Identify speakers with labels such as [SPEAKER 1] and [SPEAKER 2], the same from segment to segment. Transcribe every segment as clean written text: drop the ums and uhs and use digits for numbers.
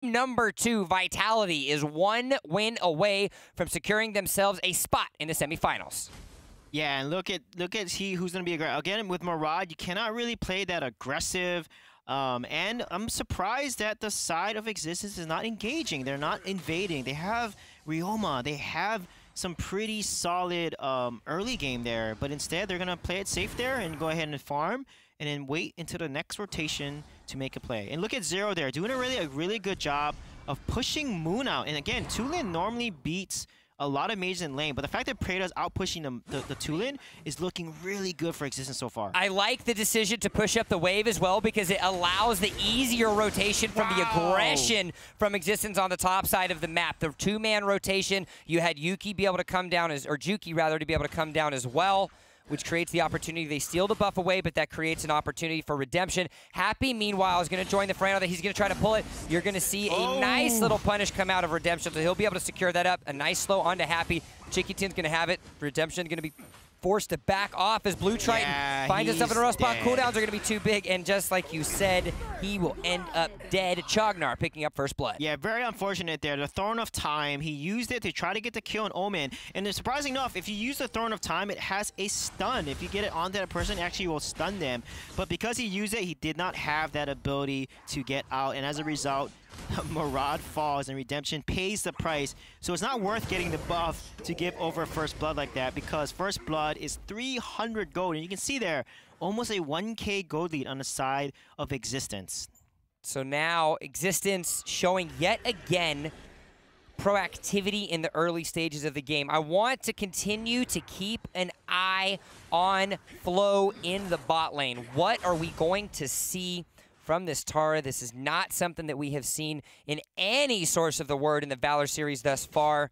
[SPEAKER 1] Number 2, Vitality is one win away from securing themselves a spot in the semifinals.
[SPEAKER 2] Yeah, and look at who's going to be aggressive. Again, with Murad, you cannot really play that aggressive. And I'm surprised that the side of Existence is not engaging. They're not invading. They have Ryoma. They have some pretty solid early game there. But instead, they're going to play it safe there and go ahead and farm. And then wait until the next rotation to make a play. And look at Zero there, doing a really good job of pushing Moon out. And again, Tulin normally beats a lot of mages in lane, but the fact that Prada's out pushing the Tulin is looking really good for Existence so far.
[SPEAKER 1] I like the decision to push up the wave as well because it allows the easier rotation from the aggression from Existence on the top side of the map. The 2-man rotation, you had Yuki be able to come down or Juki rather, to be able to come down as well, which creates the opportunity. They steal the buff away, but that creates an opportunity for redemption. Happy, meanwhile, is going to join the fray. He's going to try to pull it. You're going to see a nice little punish come out of Redemption, so he'll be able to secure that up. A nice slow onto Happy. X6tence's going to have it. Redemption going to be forced to back off as Blue Triton finds himself in a rough spot. Cooldowns are going to be too big, and just like you said, he will end up dead. Chognar picking up first blood.
[SPEAKER 2] Yeah, very unfortunate there. The Thorn of Time, he used it to try to get the kill on Omen. And surprising enough, if you use the Thorn of Time, it has a stun. If you get it onto that person, it actually will stun them. But because he used it, he did not have that ability to get out. And as a result, Murad falls and Redemption pays the price. So it's not worth getting the buff to give over First Blood like that, because First Blood is 300 gold. And you can see there, almost a 1k gold lead on the side of Existence.
[SPEAKER 1] So now Existence showing yet again proactivity in the early stages of the game. I want to continue to keep an eye on Flow in the bot lane. What are we going to see from this Tara? This is not something that we have seen in any source of the word in the Valor series thus far.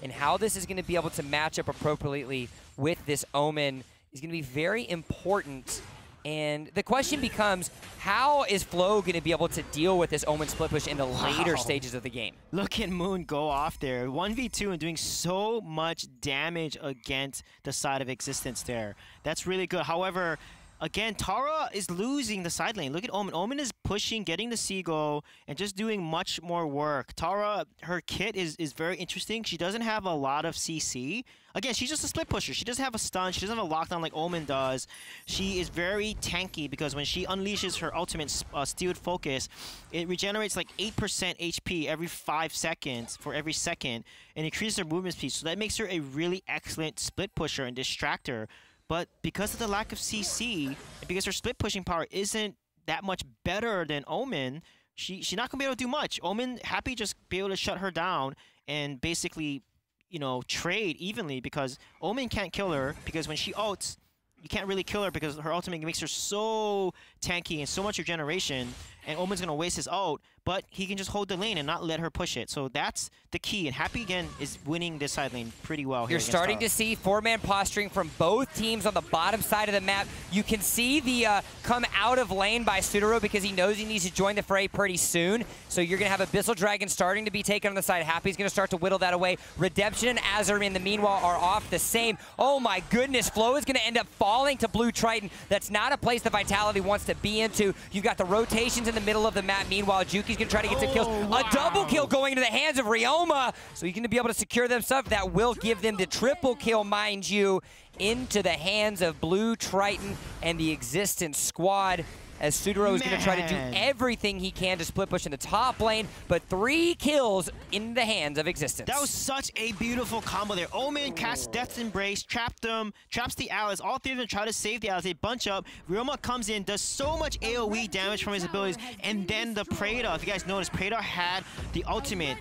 [SPEAKER 1] And how this is going to be able to match up appropriately with this Omen is going to be very important. And the question becomes, how is Flow going to be able to deal with this Omen split push in the later stages of the game?
[SPEAKER 2] Look at Moon go off there. 1v2 and doing so much damage against the side of Existence there. That's really good. However, again, Tara is losing the side lane. Look at Omen. Omen is pushing, getting the Seagull, and just doing much more work. Tara, her kit is very interesting. She doesn't have a lot of CC. Again, she's just a split pusher. She doesn't have a stun. She doesn't have a lockdown like Omen does. She is very tanky because when she unleashes her ultimate Steeled Focus, it regenerates like 8% HP every 5 seconds for every second, and increases her movement speed. So that makes her a really excellent split pusher and distractor. But because of the lack of CC, and because her split pushing power isn't that much better than Omen, she's not going to be able to do much. Omen, happy just be able to shut her down and basically, you know, trade evenly, because Omen can't kill her, because when she ults, you can't really kill her because her ultimate makes her so tanky and so much regeneration, and Omen's going to waste his ult, but he can just hold the lane and not let her push it. So that's the key, and Happy, again, is winning this side lane pretty well here.
[SPEAKER 1] You're starting to see 4-man posturing from both teams on the bottom side of the map. You can see the come out of lane by Sudaro because he knows he needs to join the fray pretty soon. So you're going to have Abyssal Dragon starting to be taken on the side. Happy's going to start to whittle that away. Redemption and Azur, in the meanwhile, are off the same. Oh my goodness, Flow is going to end up falling to Blue Triton. That's not a place that Vitality wants to be into. You've got the rotations in the middle of the map. Meanwhile, Juki's going to try to get some kills.
[SPEAKER 2] Wow.
[SPEAKER 1] A double kill going into the hands of Ryoma. So you're going to be able to secure them stuff. That will give them the triple kill, mind you, into the hands of Blue Triton and the Existence squad, as Sudaro is going to try to do everything he can to split push in the top lane, but 3 kills in the hands of Existence.
[SPEAKER 2] That was such a beautiful combo there. Omen casts Death's Embrace, traps the allies. All 3 of them try to save the allies. They bunch up. Ryoma comes in, does so much AoE damage from his abilities, and then the Prada. If you guys noticed, Prada had the ultimate.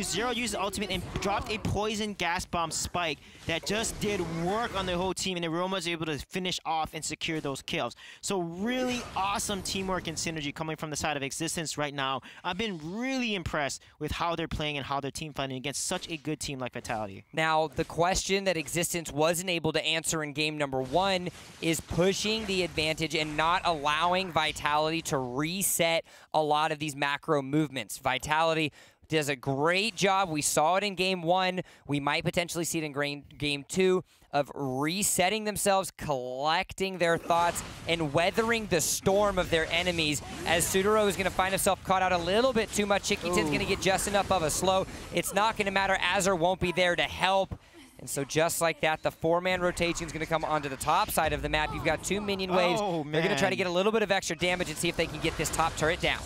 [SPEAKER 2] Zero used the ultimate and dropped a poison gas bomb spike that just did work on the whole team, and then Ryoma was able to finish off and secure those kills. So really awesome teamwork and synergy coming from the side of Existence right now. I've been really impressed with how they're playing and how they're team fighting against such a good team like Vitality.
[SPEAKER 1] Now, the question that Existence wasn't able to answer in game number 1 is pushing the advantage and not allowing Vitality to reset a lot of these macro movements. Vitality does a great job. We saw it in game 1. We might potentially see it in game 2 of resetting themselves, collecting their thoughts, and weathering the storm of their enemies. As Sudaro is going to find himself caught out a little bit too much, X6tence going to get just enough of a slow. It's not going to matter. Azure won't be there to help. And so just like that, the 4-man rotation is going to come onto the top side of the map. You've got 2 minion waves. They're going to try to get a little bit of extra damage and see if they can get this top turret down.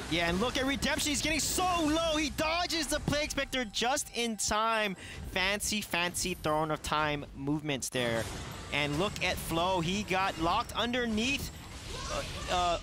[SPEAKER 2] Yeah, and look at Redemption. He's getting so low. He dodges the Plague Spectre just in time. Fancy, fancy Throne of Time movements there. And look at Flo. He got locked underneath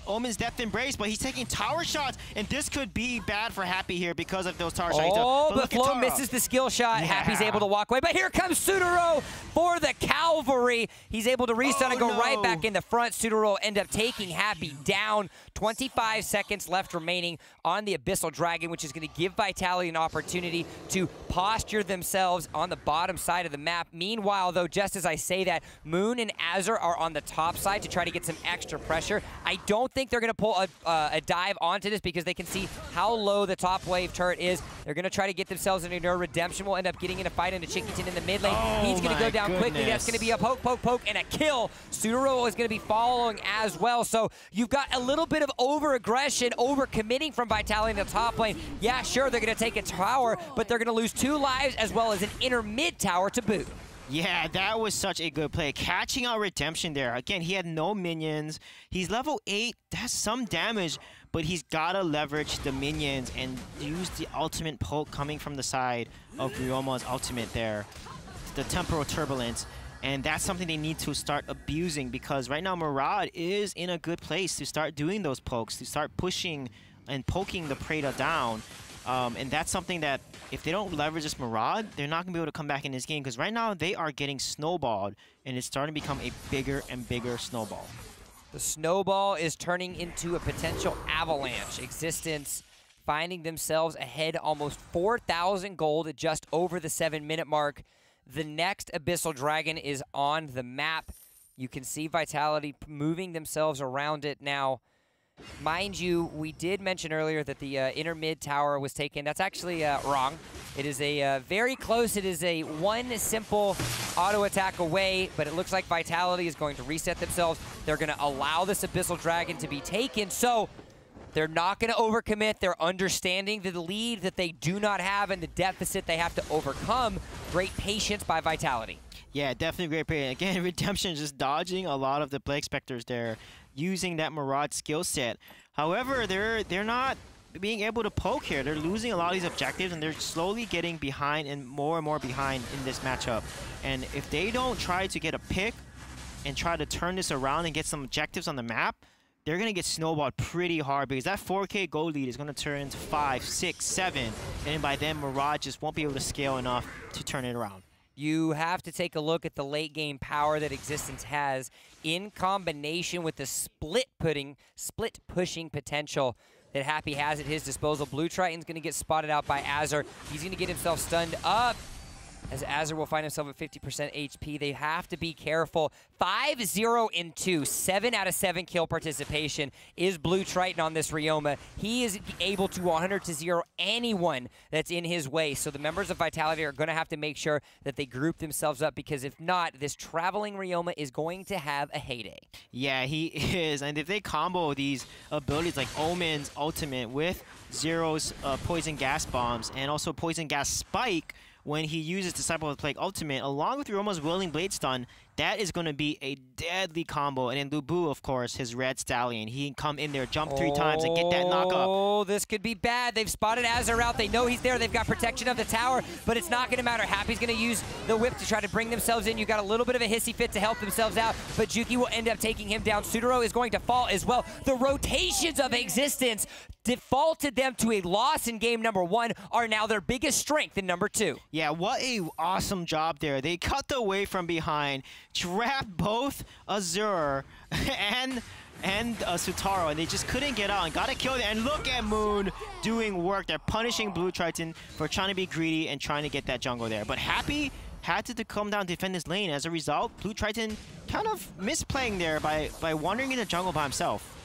[SPEAKER 2] Omen's Death Embrace, but he's taking tower shots, and this could be bad for Happy here because of those tower shots.
[SPEAKER 1] Oh, but Flo misses the skill shot. Yeah. Happy's able to walk away, but here comes Sudaro for the Cavalry. He's able to restun and go right back in the front. Sudaro will end up taking Happy down. 25 seconds left remaining on the Abyssal Dragon, which is going to give Vitality an opportunity to posture themselves on the bottom side of the map. Meanwhile, though, just as I say that, Moon and Azure are on the top side to try to get some extra pressure. I don't think they're going to pull a dive onto this because they can see how low the top wave turret is. They're going to try to get themselves into a Redemption. Will end up getting in a fight into X6tence in the mid lane. He's going to go down quickly. That's going to be a poke, poke, poke, and a kill. Sudaro is going to be following as well. So you've got a little bit of over-aggression, over-committing from Vitality in the top lane. Yeah, sure, they're going to take a tower, but they're going to lose 2 lives as well as an inner mid tower to boot.
[SPEAKER 2] Yeah, that was such a good play. Catching out Redemption there. Again, he had no minions. He's level 8. That's some damage, but he's got to leverage the minions and use the ultimate poke coming from the side of Ryoma's ultimate there. The Temporal Turbulence. And that's something they need to start abusing because right now Murad is in a good place to start doing those pokes, to start pushing and poking the Preda down. And that's something that if they don't leverage this Murad, they're not going to be able to come back in this game because right now they are getting snowballed and it's starting to become a bigger and bigger snowball.
[SPEAKER 1] The snowball is turning into a potential avalanche. X6tence finding themselves ahead almost 4,000 gold at just over the 7-minute mark. The next Abyssal Dragon is on the map. You can see Vitality moving themselves around it now. Mind you, we did mention earlier that the inner mid tower was taken. That's actually wrong. It is a very close. It is a 1 simple auto attack away, but it looks like Vitality is going to reset themselves. They're going to allow this Abyssal Dragon to be taken. So they're not going to overcommit. They're understanding the lead that they do not have and the deficit they have to overcome. Great patience by Vitality.
[SPEAKER 2] Yeah, definitely great patience. Again, Redemption just dodging a lot of the Plague Spectres there, using that Murad skill set. However, they're not being able to poke here. They're losing a lot of these objectives, and they're slowly getting behind and more behind in this matchup. And if they don't try to get a pick and try to turn this around and get some objectives on the map, they're going to get snowballed pretty hard because that 4K gold lead is going to turn into 5, 6, 7, and by then Murad just won't be able to scale enough to turn it around.
[SPEAKER 1] You have to take a look at the late game power that X6tence has in combination with the split pushing potential that Happy has at his disposal. Blue Triton's going to get spotted out by Azure. He's going to get himself stunned up as Azure will find himself at 50% HP. They have to be careful. 5-0-2, 7 out of 7 kill participation is Blue Triton on this Ryoma. He is able to 100-0 anyone that's in his way. So the members of Vitality are going to have to make sure that they group themselves up because if not, this traveling Ryoma is going to have a heyday.
[SPEAKER 2] Yeah, he is. And if they combo these abilities like Omen's ultimate with Zero's poison gas bombs and also poison gas spike, when he uses Disciple of the Plague ultimate, along with Ryoma's Willing Blade stun, that is going to be a deadly combo. And then Lubu, of course, his Red Stallion. He can come in there, jump 3 times, and get that knockup.
[SPEAKER 1] Oh, this could be bad. They've spotted Azure out. They know he's there. They've got protection of the tower, but it's not going to matter. Happy's going to use the whip to try to bring themselves in. You've got a little bit of a hissy fit to help themselves out, but Juki will end up taking him down. Sudaro is going to fall as well. The rotations of X6tence defaulted them to a loss in game number 1 are now their biggest strength in number 2.
[SPEAKER 2] Yeah, what a awesome job there. They cut the wave from behind, trapped both Azure and Sutaro, and they just couldn't get out and got a kill there. And look at Moon doing work. They're punishing Blue Triton for trying to be greedy and trying to get that jungle there. But Happy had to come down and defend his lane. As a result, Blue Triton kind of misplaying there by wandering in the jungle by himself.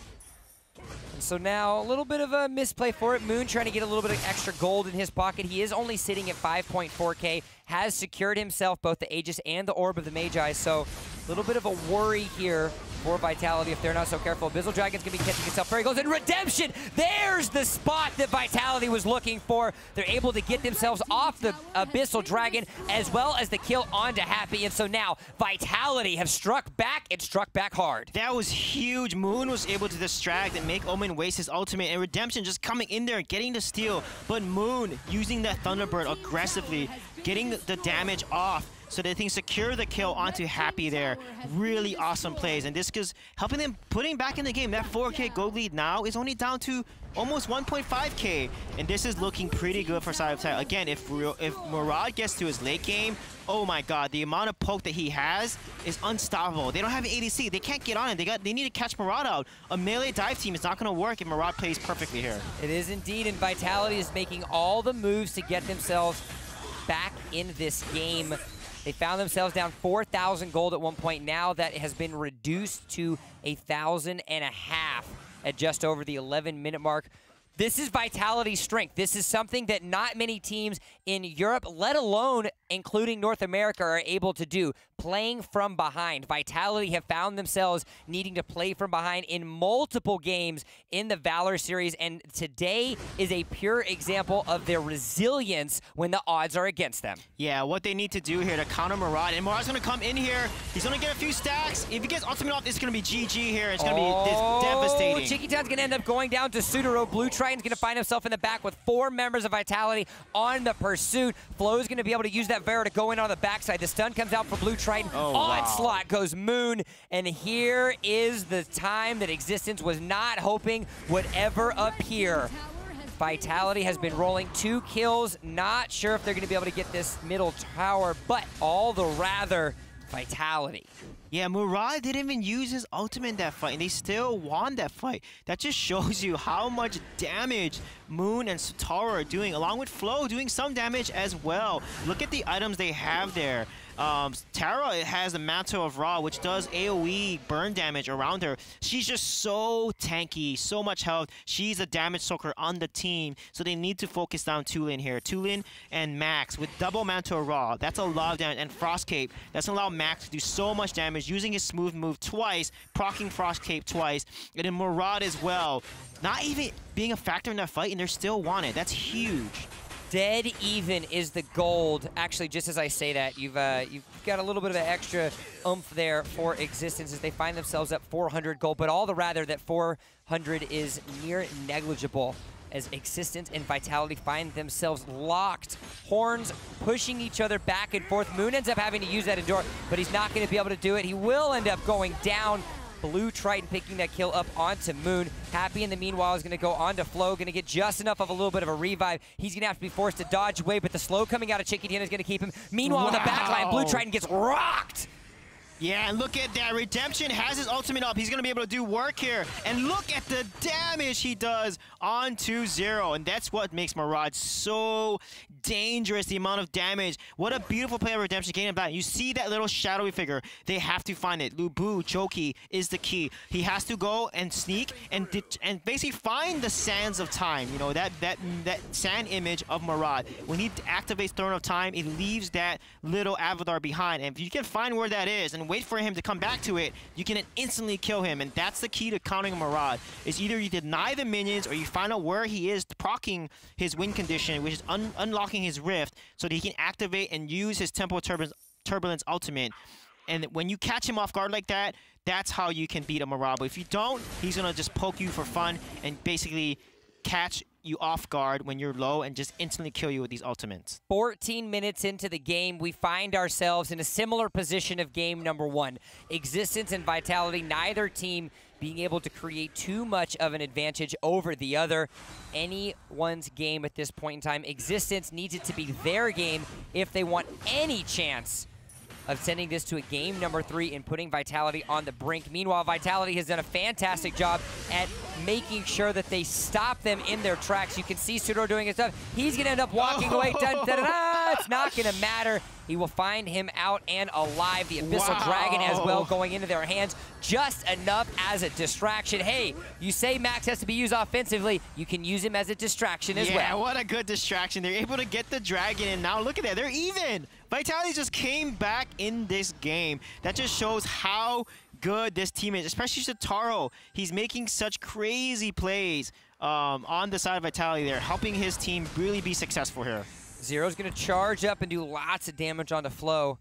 [SPEAKER 1] So now a little bit of a misplay for it. Moon trying to get a little bit of extra gold in his pocket. He is only sitting at 5.4K, has secured himself both the Aegis and the Orb of the Magi, so a little bit of a worry here for Vitality if they're not so careful. Abyssal Dragon's gonna be catching itself. There he goes, and Redemption! There's the spot that Vitality was looking for. They're able to get themselves off the Abyssal Dragon as well as the kill onto Happy, and so now Vitality have struck back and struck back hard.
[SPEAKER 2] That was huge. Moon was able to distract and make Omen waste his ultimate, and Redemption just coming in there and getting the steal, but Moon using that Thunderbird aggressively, getting the damage off so they can secure the kill onto Happy there. Really awesome plays, and this is helping them putting back in the game. That 4K gold lead now is only down to almost 1.5K, and this is looking pretty good for Side of Tide. Again, if Murad gets to his late game, oh my god, the amount of poke that he has is unstoppable. They don't have an ADC. They can't get on it. They need to catch Murad out. A melee dive team is not going to work if Murad plays perfectly here.
[SPEAKER 1] It is indeed, and Vitality is making all the moves to get themselves back in this game. They found themselves down 4,000 gold at one point. Now that has been reduced to 1,500 at just over the 11-minute mark. This is Vitality's strength. This is something that not many teams in Europe, let alone including North America, are able to do. Playing from behind. Vitality have found themselves needing to play from behind in multiple games in the Valor series, and today is a pure example of their resilience when the odds are against them.
[SPEAKER 2] Yeah, what they need to do here to counter Murad, and Murad's going to come in here. He's going to get a few stacks. If he gets ultimate off, it's going to be GG here. It's going to be devastating.
[SPEAKER 1] X6tence's going to end up going down to Sudaro. Blue Triton's going to find himself in the back with 4 members of Vitality on the pursuit. Flo's going to be able to use that Valor to go in on the backside. The stun comes out for Blue Triton. Onslaught goes Moon, and here is the time that X6tence was not hoping would ever appear. Vitality has been rolling 2 kills. Not sure if they're going to be able to get this middle tower, but all the rather Vitality.
[SPEAKER 2] Yeah, Murad didn't even use his ultimate in that fight, and they still won that fight. That just shows you how much damage Moon and Tara are doing, along with Flo doing some damage as well. Look at the items they have there. Tara has the Mantle of Ra, which does AoE burn damage around her. She's just so tanky, so much health. She's a damage soaker on the team, so they need to focus down Tulin here. Tulin and Max with double Mantle of Ra. That's a lot of damage. And Frost Cape. That's going to allow Max to do so much damage using his smooth move twice, proccing Frost Cape twice, and then Murad as well. Not even being a factor in that fight, and they're still wanted. That's huge.
[SPEAKER 1] Dead even is the gold. Actually, just as I say that, you've got a little bit of an extra oomph there for X6tence as they find themselves at 400 gold, but all the rather that 400 is near negligible as X6tence and Vitality find themselves locked. Horns pushing each other back and forth. Moon ends up having to use that Endure, but he's not going to be able to do it. He will end up going down. Blue Triton picking that kill up onto Moon. Happy in the meanwhile is going to go onto Flo, going to get just enough of a little bit of a revive. He's going to have to be forced to dodge away, but the slow coming out of X6tence is going to keep him. Meanwhile, in the backline, Blue Triton gets rocked.
[SPEAKER 2] Yeah, and look at that. Redemption has his ultimate up. He's going to be able to do work here. And look at the damage he does on 2-0. And that's what makes Murad so dangerous, the amount of damage. What a beautiful play of Redemption getting him back. You see that little shadowy figure. They have to find it. Lubu, Joki is the key. He has to go and sneak and basically find the sands of time. You know, that sand image of Murad. When he activates Throne of Time, it leaves that little avatar behind. And if you can find where that is and wait for him to come back to it, you can instantly kill him, and that's the key to countering a Murad. Is either you deny the minions or you find out where he is, proccing his win condition, which is unlocking his rift, so that he can activate and use his Tempo Turbulence ultimate. And when you catch him off guard like that, that's how you can beat a Murad. But if you don't, he's gonna just poke you for fun and basically catch you off guard when you're low and just instantly kill you with these ultimates.
[SPEAKER 1] 14 minutes into the game, we find ourselves in a similar position of game number 1. X6tence and Vitality, neither team being able to create too much of an advantage over the other. Anyone's game at this point in time. X6tence needs it to be their game if they want any chance of sending this to a game number 3 and putting Vitality on the brink. Meanwhile, Vitality has done a fantastic job at making sure that they stop them in their tracks. You can see Sudoro doing his stuff. He's going to end up walking away. Dun, dun, dun, dun. It's not going to matter. He will find him out and alive. The Abyssal Dragon as well going into their hands. Just enough as a distraction. Hey, you say Max has to be used offensively. You can use him as a distraction as well.
[SPEAKER 2] Yeah, what a good distraction. They're able to get the Dragon, and now look at that. They're even. Vitality just came back in this game. That just shows how good this team is, especially Shotaro. He's making such crazy plays on the side of Vitality there, helping his team really be successful here.
[SPEAKER 1] Zero's going to charge up and do lots of damage onto Flo.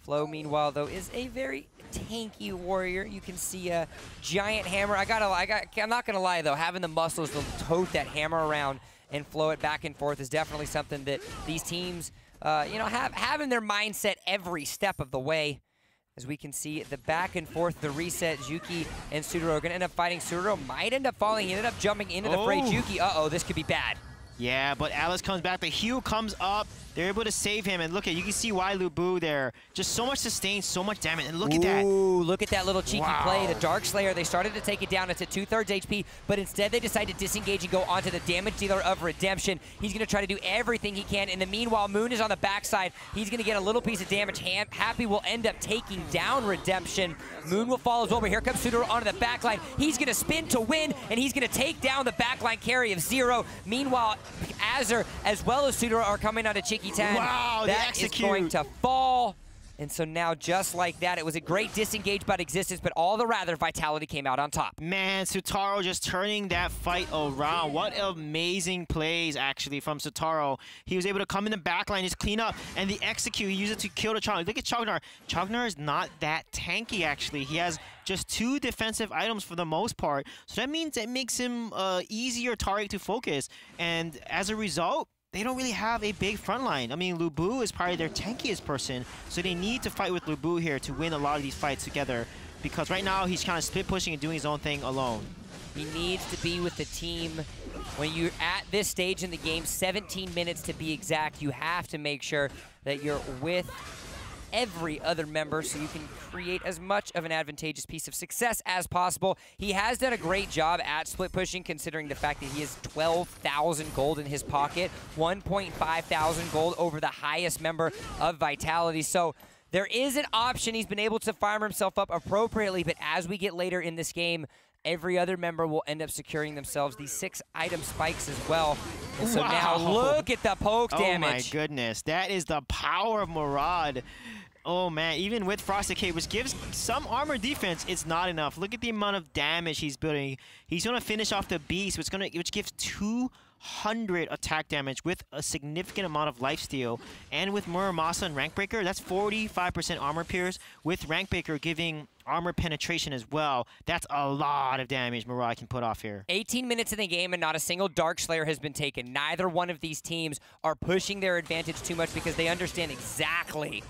[SPEAKER 1] Flo, meanwhile, though, is a very tanky warrior. You can see a giant hammer. I'm not going to lie, though. Having the muscles to tote that hammer around and flow it back and forth is definitely something that these teams, have in their mindset every step of the way. As we can see, the back and forth, the reset, Juki and Sudoro are going to end up fighting. Sudoro might end up falling. He ended up jumping into the fray. Juki, uh-oh, this could be bad.
[SPEAKER 2] Yeah, but Alice comes back. The heal comes up. They're able to save him. And look at, you can see why Lubu there. Just so much sustain, so much damage. And look at that.
[SPEAKER 1] Ooh, look at that little cheeky play. The Dark Slayer, they started to take it down. It's at 2/3 HP, but instead they decide to disengage and go onto the damage dealer of Redemption. He's going to try to do everything he can. In the meanwhile, Moon is on the backside. He's going to get a little piece of damage. Happy will end up taking down Redemption. Moon will fall as well, but here comes Sudoro onto the backline. He's going to spin to win, and he's going to take down the backline carry of Zero. Meanwhile, Azur as well as Sudoro are coming onto X6tence.
[SPEAKER 2] Wow,
[SPEAKER 1] that is going to fall. And so now, just like that, it was a great disengage by Existence, but all the rather, Vitality came out on top.
[SPEAKER 2] Man, Shotaro just turning that fight around. What amazing plays, actually, from Shotaro. He was able to come in the backline, just clean up, and the execute, he used it to kill the Chognar. Look at Chognar. Chognar is not that tanky, actually. He has just 2 defensive items for the most part, so that means it makes him easier target to focus. And as a result, they don't really have a big front line. I mean, Lubu is probably their tankiest person, so they need to fight with Lubu here to win a lot of these fights together, because right now he's kind of split pushing and doing his own thing alone.
[SPEAKER 1] He needs to be with the team. When you're at this stage in the game, 17 minutes to be exact, you have to make sure that you're with every other member so you can create as much of an advantageous piece of success as possible. He has done a great job at split pushing, considering the fact that he has 12,000 gold in his pocket, 1,500 gold over the highest member of Vitality. So there is an option. He's been able to farm himself up appropriately, but as we get later in this game, every other member will end up securing themselves these 6-item spikes as well. And so now look at the poke damage.
[SPEAKER 2] Oh my goodness, that is the power of Murad. Oh man, even with Frosted Cape, which gives some armor defense, it's not enough. Look at the amount of damage he's building. He's gonna finish off the Beast, which gives 200 attack damage with a significant amount of lifesteal. And with Muramasa and Rank Breaker, that's 45% armor pierce, with Rank Breaker giving armor penetration as well. That's a lot of damage Murad can put off here. 18
[SPEAKER 1] minutes in the game and not a single Dark Slayer has been taken. Neither one of these teams are pushing their advantage too much because they understand exactly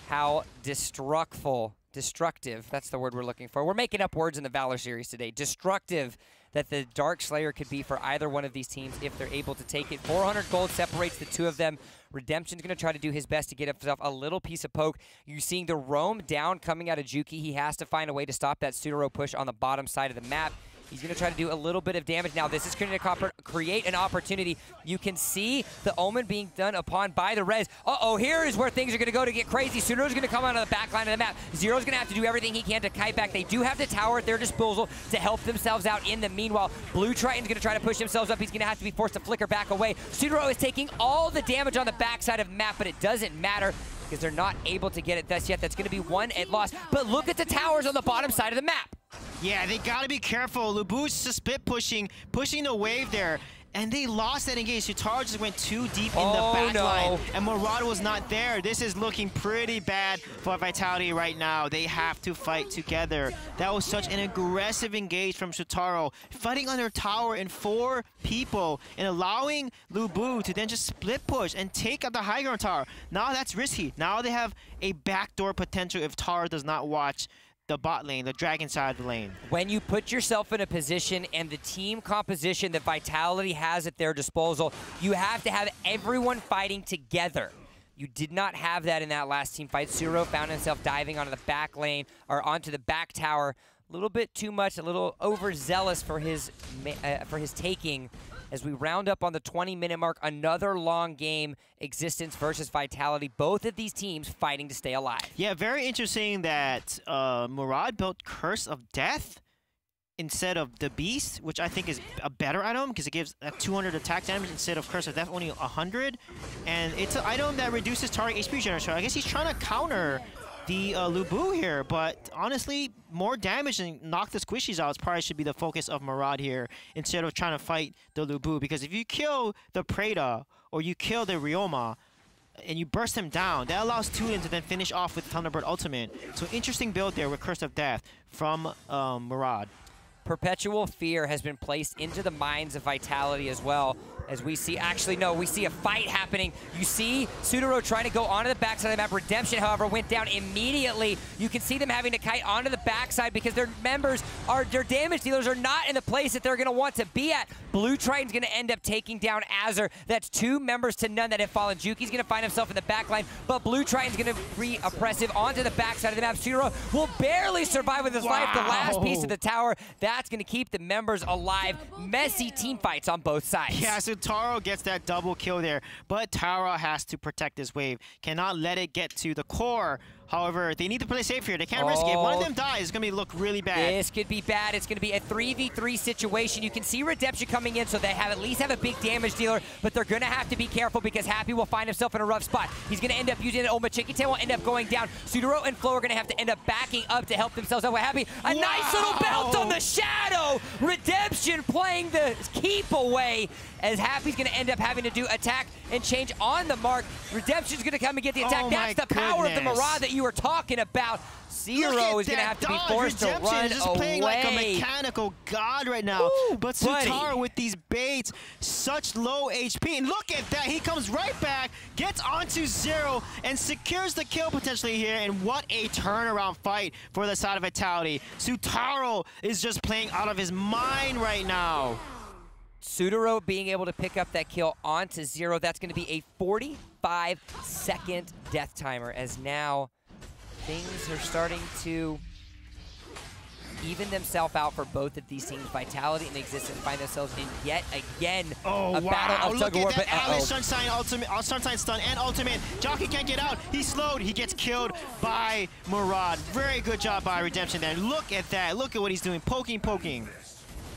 [SPEAKER 1] how destructive, that's the word we're looking for. We're making up words in the Valor series today. Destructive that the Dark Slayer could be for either one of these teams if they're able to take it. 400 gold separates the two of them. Redemption's going to try to do his best to get himself a little piece of poke. You're seeing the roam down coming out of Juki. He has to find a way to stop that Sudoro push on the bottom side of the map. He's going to try to do a little bit of damage. Now, this is going to create an opportunity. You can see the Omen being done upon by the res. Uh-oh, here is where things are going to go to get crazy. Sudoro's going to come out on the back line of the map. Zero's going to have to do everything he can to kite back. They do have the tower at their disposal to help themselves out in the meanwhile. Blue Triton's going to try to push themselves up. He's going to have to be forced to flicker back away. Sudoro is taking all the damage on the backside of the map, but it doesn't matter because they're not able to get it thus yet. That's going to be one at loss. But look at the towers on the bottom side of the map.
[SPEAKER 2] Yeah, they gotta be careful. Lubu's just split pushing the wave there. And they lost that engage. Shotaro just went too deep in the back line. And Murad was not there. This is looking pretty bad for Vitality right now. They have to fight together. That was such an aggressive engage from Shotaro. Fighting on their tower in 4 people and allowing Lubu to then just split push and take out the high ground tower. Now that's risky. Now they have a backdoor potential if Tara does not watch the bot lane, the dragon side of the lane.
[SPEAKER 1] When you put yourself in a position and the team composition that Vitality has at their disposal, you have to have everyone fighting together. You did not have that in that last team fight. Sudoro found himself diving onto the back lane, or onto the back tower. A little bit too much, a little overzealous for his taking. As we round up on the 20-minute mark, another long game, Existence versus Vitality. Both of these teams fighting to stay alive.
[SPEAKER 2] Yeah, very interesting that Murad built Curse of Death instead of the Beast, which I think is a better item because it gives 200 attack damage instead of Curse of Death only 100. And it's an item that reduces target HP generation. I guess he's trying to counter the Lubu here, but honestly, more damage and knock the squishies out probably should be the focus of Murad here instead of trying to fight the Lubu, because if you kill the Preda or you kill the Ryoma and you burst him down, that allows Tulin to then finish off with Thunderbird Ultimate. So interesting build there with Curse of Death from Murad.
[SPEAKER 1] Perpetual Fear has been placed into the minds of Vitality as well. As we see, actually, no, we see a fight happening. You see Sudaro trying to go onto the backside of the map. Redemption, however, went down immediately. You can see them having to kite onto the backside because their members, their damage dealers are not in the place that they're going to want to be at. Blue Triton's going to end up taking down Azur. That's 2 members to none that have fallen. Juki's going to find himself in the back line, but Blue Triton's going to be oppressive onto the backside of the map. Sudaro will barely survive with his life. The last piece of the tower, that's going to keep the members alive. Messy team fights on both sides.
[SPEAKER 2] Yeah, so Taro gets that double kill there, but Tara has to protect this wave. Cannot let it get to the core. However, they need to play safe here. They can't risk it. If one of them dies, it's going to look really bad.
[SPEAKER 1] This could be bad. It's going to be a 3v3 situation. You can see Redemption coming in, so they at least have a big damage dealer, but they're going to have to be careful because Happy will find himself in a rough spot. He's going to end up using it. X6tence will end up going down. Sudaro and Flo are going to have to end up backing up to help themselves out with Happy. A nice little bounce on the Shadow. Redemption playing the keep away as Happy's going to end up having to do attack and change on the mark. Redemption's going to come and get the attack. That's the power of the Mirage that you were talking about. Zero is going to have to be forced to run
[SPEAKER 2] is just
[SPEAKER 1] away.
[SPEAKER 2] Playing like a mechanical god right now.
[SPEAKER 1] Ooh,
[SPEAKER 2] but Sutara with these baits, such low HP. And look at that. He comes right back, gets onto Zero, and secures the kill potentially here. And what a turnaround fight for the side of Vitality. Sutaro is just playing out of his mind right now.
[SPEAKER 1] Sudaro being able to pick up that kill onto Zero. That's going to be a 45-second death timer, as now things are starting to even themselves out for both of these teams. Vitality and Existence find themselves in yet again a battle of tug of war.
[SPEAKER 2] Look at that Alice Sunshine ultimate, Sunshine stun and ultimate. Jockey can't get out. He's slowed. He gets killed by Murad. Very good job by Redemption there. Look at that. Look at what he's doing. Poking.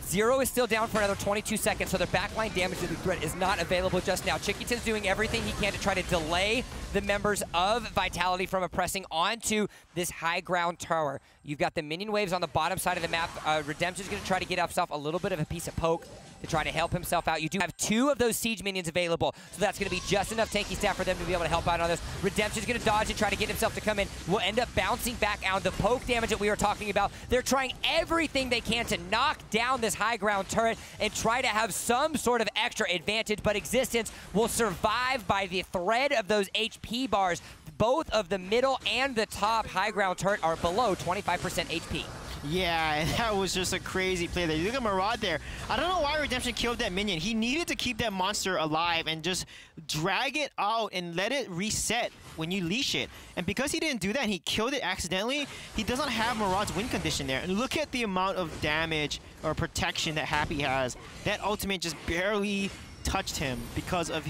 [SPEAKER 1] Zero is still down for another 22 seconds, so their backline damage to the threat is not available just now. X6tence doing everything he can to try to delay the members of Vitality from oppressing onto this high ground tower. You've got the minion waves on the bottom side of the map. Redemption's going to try to get himself a little bit of a piece of poke to try to help himself out. You do have 2 of those siege minions available, so that's going to be just enough tanky staff for them to be able to help out on this. Redemption's going to dodge and try to get himself to come in. Will end up bouncing back out. The poke damage that we were talking about, they're trying everything they can to knock down this high ground turret and try to have some sort of extra advantage, but Existence will survive by the thread of those HP bars. Both of the middle and the top high ground turret are below 25% HP.
[SPEAKER 2] Yeah, that was just a crazy play there. You look at Murad there. I don't know why Redemption killed that minion. He needed to keep that monster alive and just drag it out and let it reset when you leash it. And because he didn't do that and he killed it accidentally, he doesn't have Murad's win condition there. And look at the amount of damage or protection that Happy has. That ultimate just barely touched him because of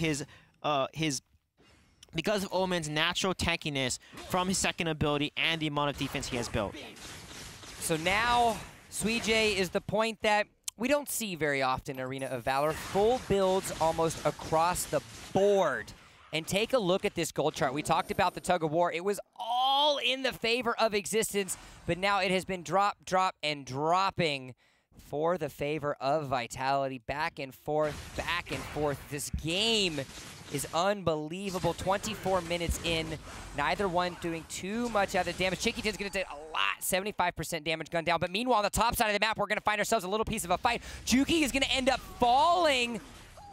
[SPEAKER 2] because of Omen's natural tankiness from his second ability and the amount of defense he has built.
[SPEAKER 1] So now, Suijay is the point that we don't see very often in Arena of Valor. Full builds almost across the board. And take a look at this gold chart. We talked about the tug of war. It was all in the favor of Existence, but now it has been drop, and dropping for the favor of Vitality. Back and forth. This game is unbelievable. 24 minutes in, neither one doing too much other damage. X6tence's going to take a lot, 75% damage gun down. But meanwhile, on the top side of the map, we're going to find ourselves a little piece of a fight. Juki is going to end up falling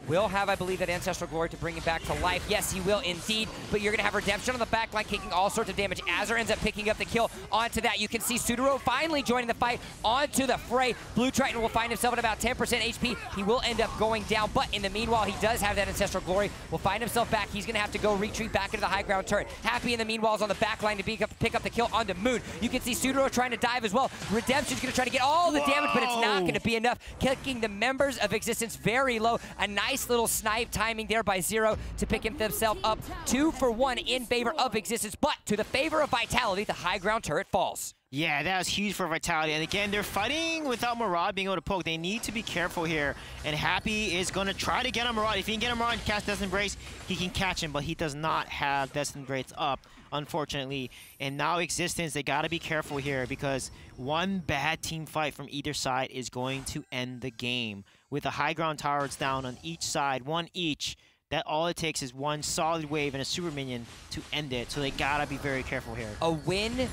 [SPEAKER 1] will have, I believe, that Ancestral Glory to bring him back to life. Yes, he will indeed, but you're going to have Redemption on the back line, kicking all sorts of damage. Azure ends up picking up the kill onto that. You can see Sudaro finally joining the fight onto the fray. Blue Triton will find himself at about 10% HP. He will end up going down, but in the meanwhile, he does have that Ancestral Glory. Will find himself back. He's going to have to go retreat back into the high ground turret. Happy in the meanwhile is on the back line to pick up the kill onto Moon. You can see Sudaro trying to dive as well. Redemption's going to try to get all the damage, but it's not going to be enough. Kicking the members of Existence very low. A nice little snipe timing there by Zero to pick himself up 2 for 1 in favor of Existence, but to the favor of Vitality, the high ground turret falls.
[SPEAKER 2] Yeah, that was huge for Vitality. And again, they're fighting without Murad being able to poke. They need to be careful here. And Happy is going to try to get on Murad. If he can get on Murad and cast Death Embrace, he can catch him, but he does not have Death Embrace up, unfortunately. And now Existence, they got to be careful here because one bad team fight from either side is going to end the game. With the high ground towers down on each side, one each, that all it takes is one solid wave and a super minion to end it. So they got to be very careful here.
[SPEAKER 1] A win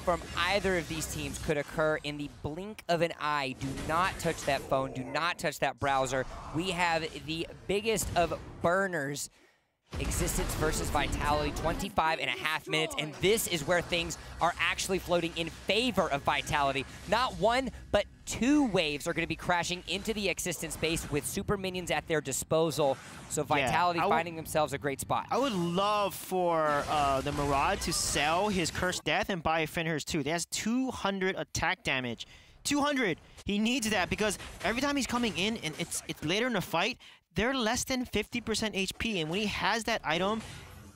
[SPEAKER 1] from either of these teams could occur in the blink of an eye. Do not touch that phone. Do not touch that browser. We have the biggest of burners. Existence versus Vitality, 25.5 minutes, and this is where things are actually floating in favor of Vitality. Not one, but 2 waves are going to be crashing into the Existence base with super minions at their disposal. So Vitality finding themselves a great spot.
[SPEAKER 2] I would love for the Murad to sell his Cursed Death and buy Fenrir's too. He has 200 attack damage. 200! He needs that because every time he's coming in and it's later in the fight, they're less than 50% HP, and when he has that item,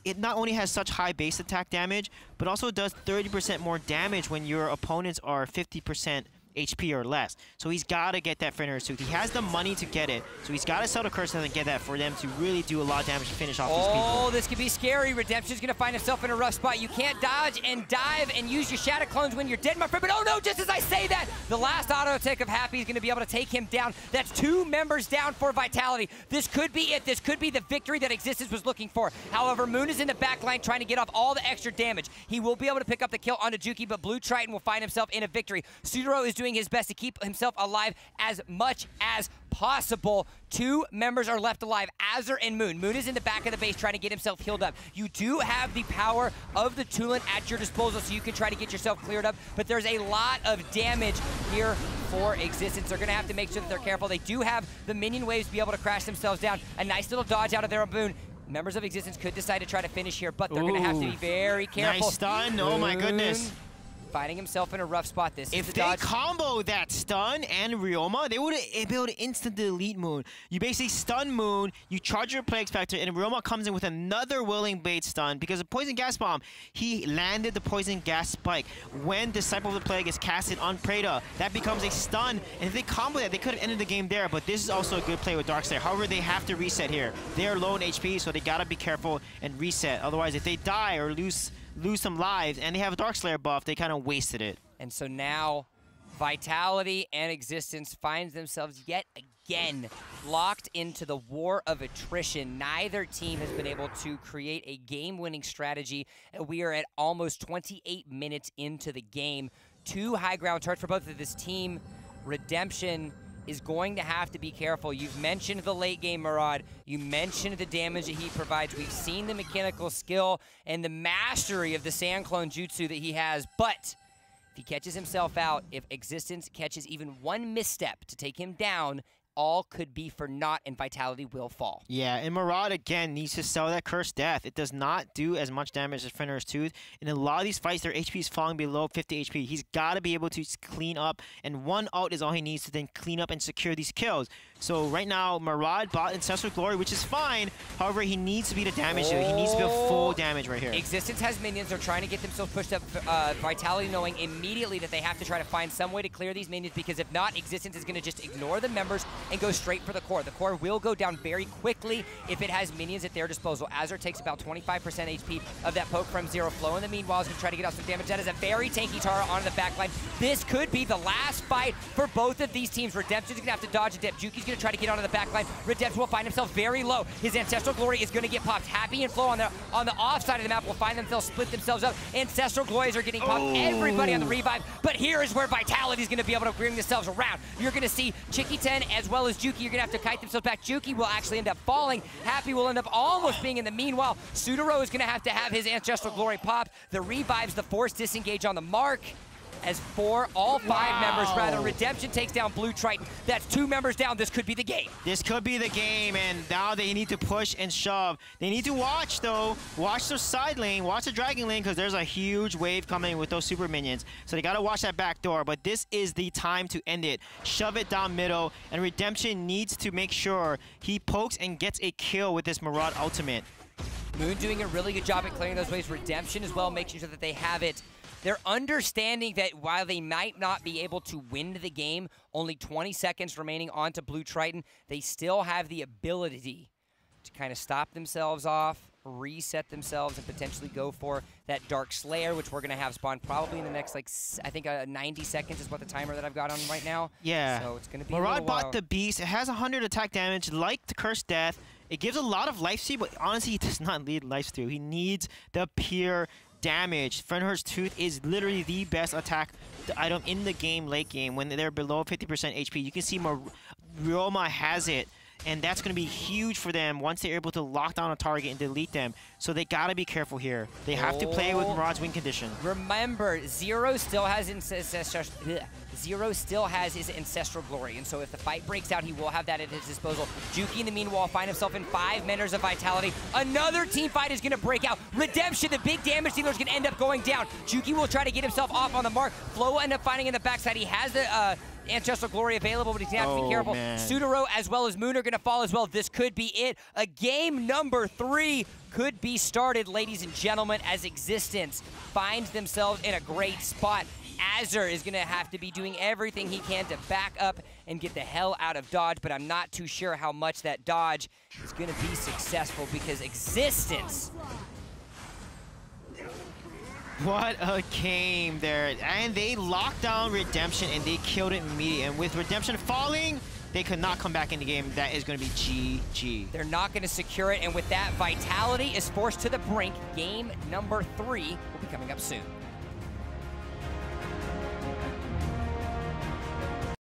[SPEAKER 2] it not only has such high base attack damage, but also does 30% more damage when your opponents are 50% HP or less. So he's got to get that Fenrir's Tooth. He has the money to get it, so he's got to sell the Curse and get that for them to really do a lot of damage to finish off these people.
[SPEAKER 1] Oh, this could be scary. Redemption's going to find himself in a rough spot. You can't dodge and dive and use your Shadow Clones when you're dead, my friend. But oh no, just as I say that, the last auto attack of Happy is going to be able to take him down. That's 2 members down for Vitality. This could be it. This could be the victory that Existence was looking for. However, Moon is in the back line trying to get off all the extra damage. He will be able to pick up the kill onto Juki, but Blue Triton will find himself in a victory. Sudaro is doing his best to keep himself alive as much as possible. 2 members are left alive, Azure and Moon. Moon is in the back of the base trying to get himself healed up. You do have the power of the Tulin at your disposal, so you can try to get yourself cleared up, but there's a lot of damage here for Existence. They're going to have to make sure that they're careful. They do have the minion waves to be able to crash themselves down. A nice little dodge out of there on Moon. Members of Existence could decide to try to finish here, but they're going to have to be very careful.
[SPEAKER 2] Nice stun. Oh my goodness.
[SPEAKER 1] Finding himself in a rough spot. This
[SPEAKER 2] if they combo that stun and Ryoma, they would be able to instantly delete Moon. You basically stun Moon, you charge your Plague Spectre, and Ryoma comes in with another Willing Bait stun because of Poison Gas Bomb. He landed the Poison Gas Spike. When Disciple of the Plague is casted on Preda, that becomes a stun, and if they combo that, they could have ended the game there, but this is also a good play with Darkslayer. However, they have to reset here. They are low in HP, so they gotta be careful and reset. Otherwise, if they die or lose some lives and they have a Darkslayer buff, they kind of wasted it.
[SPEAKER 1] And so now Vitality and Existence finds themselves yet again locked into the war of attrition. Neither team has been able to create a game-winning strategy. We are at almost 28 minutes into the game. 2 high ground turrets for both of this team. Redemption is going to have to be careful. You've mentioned the late game Murad. You mentioned the damage that he provides. We've seen the mechanical skill and the mastery of the Sand Clone Jutsu that he has, but if he catches himself out, if Existence catches even one misstep to take him down, all could be for naught, and Vitality will fall.
[SPEAKER 2] Yeah, and Murad, again, needs to sell that Cursed Death. It does not do as much damage as Fenrir's Tooth. In a lot of these fights, their HP is falling below 50 HP. He's got to be able to clean up, and one ult is all he needs to then clean up and secure these kills. So right now, Murad bought Ancestral Glory, which is fine. However, he needs to be the damage. He needs to be a full damage right here.
[SPEAKER 1] Existence has minions. They're trying to get themselves pushed up. Vitality knowing immediately that they have to try to find some way to clear these minions, because if not, Existence is going to just ignore the members and go straight for the core. The core will go down very quickly if it has minions at their disposal. Azure takes about 25% HP of that poke from Zero. Flow in the meanwhile is going to try to get off some damage. That is a very tanky Tara on the back line. This could be the last fight for both of these teams. Redemption's going to have to dodge a dip. Juki's going to try to get onto the back line. Redemption will find himself very low. His Ancestral Glory is going to get popped. Happy and Flow on the off side of the map will find themselves split themselves up. Ancestral Glories are getting popped. Everybody on the revive. But here is where Vitality is going to be able to bring themselves around. You're going to see X6tence as well as Juki are going to have to kite themselves back. Juki will actually end up falling. Happy will end up almost being in the meanwhile. Sudaro is going to have his Ancestral Glory pop. The revives, the force disengage on the mark. As all five members, Redemption takes down Blue Triton. That's 2 members down. This could be the game.
[SPEAKER 2] This could be the game, and now they need to push and shove. They need to watch, though. Watch their side lane. Watch the Dragon lane, because there's a huge wave coming with those super minions. So they got to watch that back door, but this is the time to end it. Shove it down middle, and Redemption needs to make sure he pokes and gets a kill with this Maraude ultimate.
[SPEAKER 1] Moon doing a really good job at clearing those waves. Redemption as well, making sure that they have it. They're understanding that while they might not be able to win the game, only 20 seconds remaining onto Blue Triton, they still have the ability to kind of stop themselves off, reset themselves, and potentially go for that Dark Slayer, which we're going to have spawn probably in the next, like, I think 90 seconds is what the timer that I've got on right now.
[SPEAKER 2] Yeah.
[SPEAKER 1] So it's going to be
[SPEAKER 2] Maraude bought the Beast. It has 100 attack damage, like the Cursed Death. It gives a lot of lifesteal, but honestly, he does not need lifesteal. He needs the pure damage. Fenrir's Tooth is literally the best attack item in the game, late game, when they're below 50% HP. You can see Roma has it, and that's going to be huge for them once they're able to lock down a target and delete them. So they got to be careful here. They have to play with Maraude's win condition.
[SPEAKER 1] Remember, Zero still has his Ancestral Glory, and so if the fight breaks out, he will have that at his disposal. Juki, in the meanwhile, find himself in 5 Menders of Vitality. Another team fight is going to break out. Redemption, the big damage dealer, is going to end up going down. Juki will try to get himself off on the mark. Flo will end up finding in the backside. He has the Ancestral Glory available, but he's going to have to be careful.
[SPEAKER 2] Man.
[SPEAKER 1] Sudaro as well as Moon are going to fall as well. This could be it. A game number 3 could be started, ladies and gentlemen, as X6tence finds themselves in a great spot. Azure is going to have to be doing everything he can to back up and get the hell out of dodge, but I'm not too sure how much that dodge is going to be successful because X6tence.
[SPEAKER 2] What a game there. And they locked down Redemption and they killed it immediately. And with Redemption falling, they could not come back in the game. That is going to be GG.
[SPEAKER 1] They're not going to secure it, and with that, Vitality is forced to the brink. Game number 3 will be coming up soon.